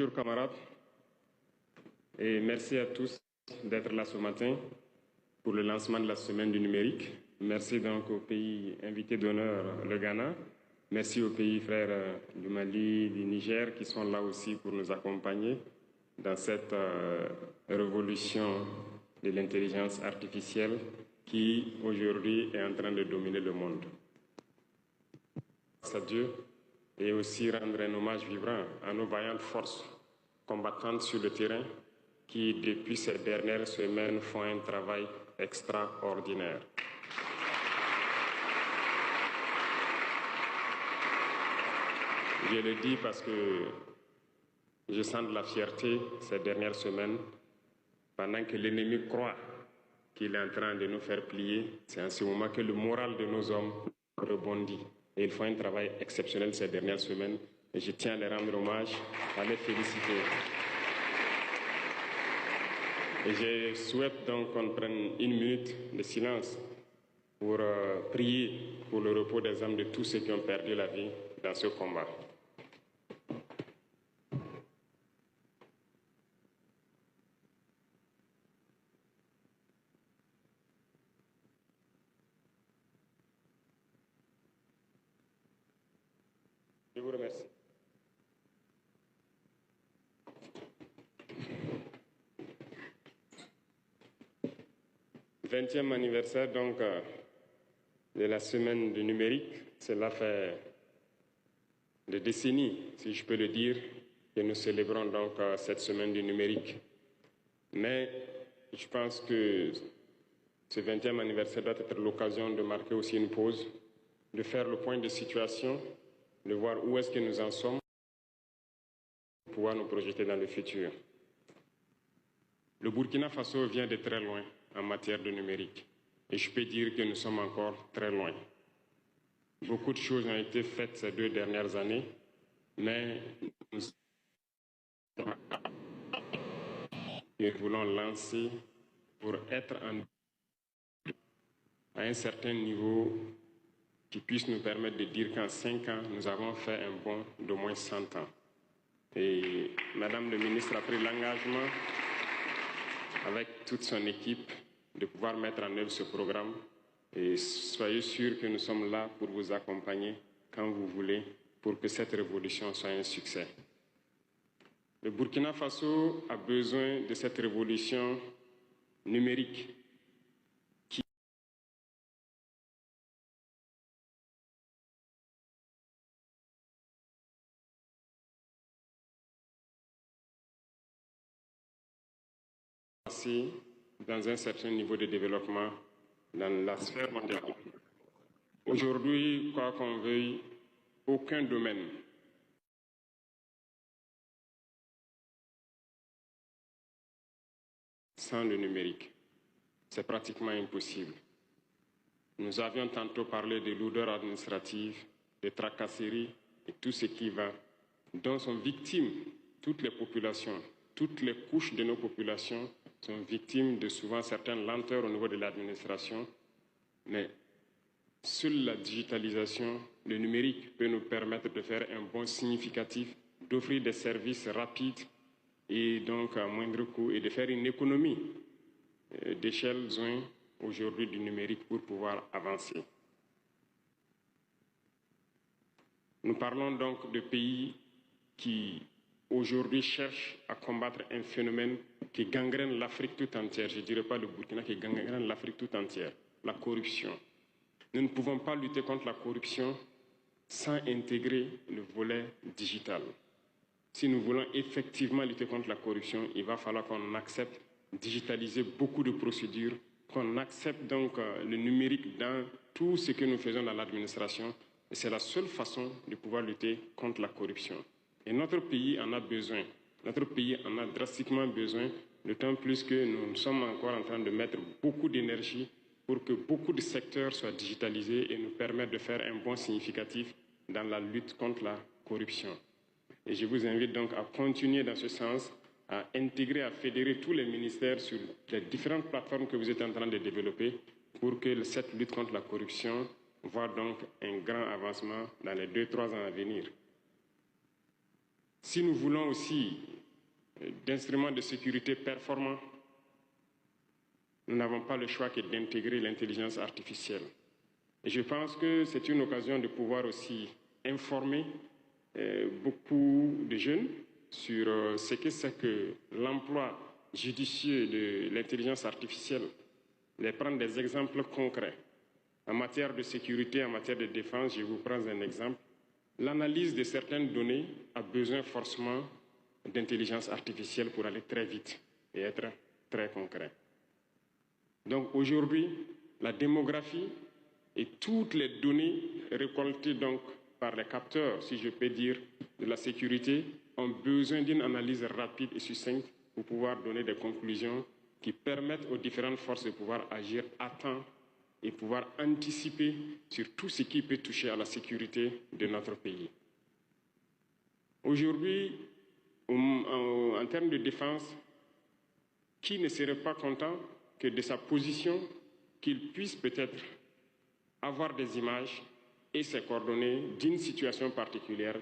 Bonjour camarades et merci à tous d'être là ce matin pour le lancement de la semaine du numérique. Merci donc au pays invité d'honneur, le Ghana. Merci aux pays frères du Mali, du Niger qui sont là aussi pour nous accompagner dans cette révolution de l'intelligence artificielle qui aujourd'hui est en train de dominer le monde. Grâce à Dieu et aussi rendre un hommage vibrant à nos vaillantes forces combattantes sur le terrain qui, depuis ces dernières semaines, font un travail extraordinaire. Je le dis parce que je sens de la fierté ces dernières semaines, pendant que l'ennemi croit qu'il est en train de nous faire plier, c'est en ce moment que le moral de nos hommes rebondit. Et ils font un travail exceptionnel ces dernières semaines et je tiens à les rendre hommage, à les féliciter. Et je souhaite donc qu'on prenne une minute de silence pour prier pour le repos des âmes de tous ceux qui ont perdu la vie dans ce combat. Je vous remercie. Le 20e anniversaire donc de la semaine du numérique. Cela fait des décennies, si je peux le dire, que nous célébrons donc cette semaine du numérique. Mais je pense que ce 20e anniversaire doit être l'occasion de marquer aussi une pause, de faire le point de situation, de voir où est-ce que nous en sommes, pour pouvoir nous projeter dans le futur. Le Burkina Faso vient de très loin en matière de numérique. Et je peux dire que nous sommes encore très loin. Beaucoup de choses ont été faites ces 2 dernières années, mais nous voulons lancer pour être à un certain niveau qui puisse nous permettre de dire qu'en 5 ans, nous avons fait un bond d'au moins 100 ans. Et Madame le ministre a pris l'engagement, avec toute son équipe, de pouvoir mettre en œuvre ce programme. Et soyez sûrs que nous sommes là pour vous accompagner quand vous voulez, pour que cette révolution soit un succès. Le Burkina Faso a besoin de cette révolution numérique qui dans un certain niveau de développement dans la sphère mondiale. Aujourd'hui, quoi qu'on veuille, aucun domaine sans le numérique. C'est pratiquement impossible. Nous avions tantôt parlé de lourdeur administrative, de tracasseries et tout ce qui va, dont sont victimes toutes les populations, toutes les couches de nos populations sont victimes de souvent certaines lenteurs au niveau de l'administration, mais seule la digitalisation, le numérique peut nous permettre de faire un bond significatif, d'offrir des services rapides et donc à moindre coût et de faire une économie d'échelle aujourd'hui du numérique pour pouvoir avancer. Nous parlons donc de pays qui aujourd'hui cherchent à combattre un phénomène qui gangrène l'Afrique tout entière. Je ne dirais pas le Burkina, qui gangrène l'Afrique tout entière, la corruption. Nous ne pouvons pas lutter contre la corruption sans intégrer le volet digital. Si nous voulons effectivement lutter contre la corruption, il va falloir qu'on accepte de digitaliser beaucoup de procédures, qu'on accepte donc le numérique dans tout ce que nous faisons dans l'administration. Et c'est la seule façon de pouvoir lutter contre la corruption. Et notre pays en a besoin. Notre pays en a drastiquement besoin, d'autant plus que nous sommes encore en train de mettre beaucoup d'énergie pour que beaucoup de secteurs soient digitalisés et nous permettent de faire un bond significatif dans la lutte contre la corruption. Et je vous invite donc à continuer dans ce sens, à intégrer, à fédérer tous les ministères sur les différentes plateformes que vous êtes en train de développer pour que cette lutte contre la corruption voit donc un grand avancement dans les 2-3 ans à venir. Si nous voulons aussi d'instruments de sécurité performants, nous n'avons pas le choix que d'intégrer l'intelligence artificielle. Et je pense que c'est une occasion de pouvoir aussi informer beaucoup de jeunes sur ce que c'est que l'emploi judicieux de l'intelligence artificielle, les prendre des exemples concrets. En matière de sécurité, en matière de défense, je vous prends un exemple. L'analyse de certaines données a besoin forcément d'intelligence artificielle pour aller très vite et être très concret. Donc aujourd'hui, la démographie et toutes les données récoltées donc par les capteurs, si je peux dire, de la sécurité, ont besoin d'une analyse rapide et succincte pour pouvoir donner des conclusions qui permettent aux différentes forces de pouvoir agir à temps et pouvoir anticiper sur tout ce qui peut toucher à la sécurité de notre pays. Aujourd'hui, en termes de défense, qui ne serait pas content que de sa position, qu'il puisse peut-être avoir des images et ses coordonnées d'une situation particulière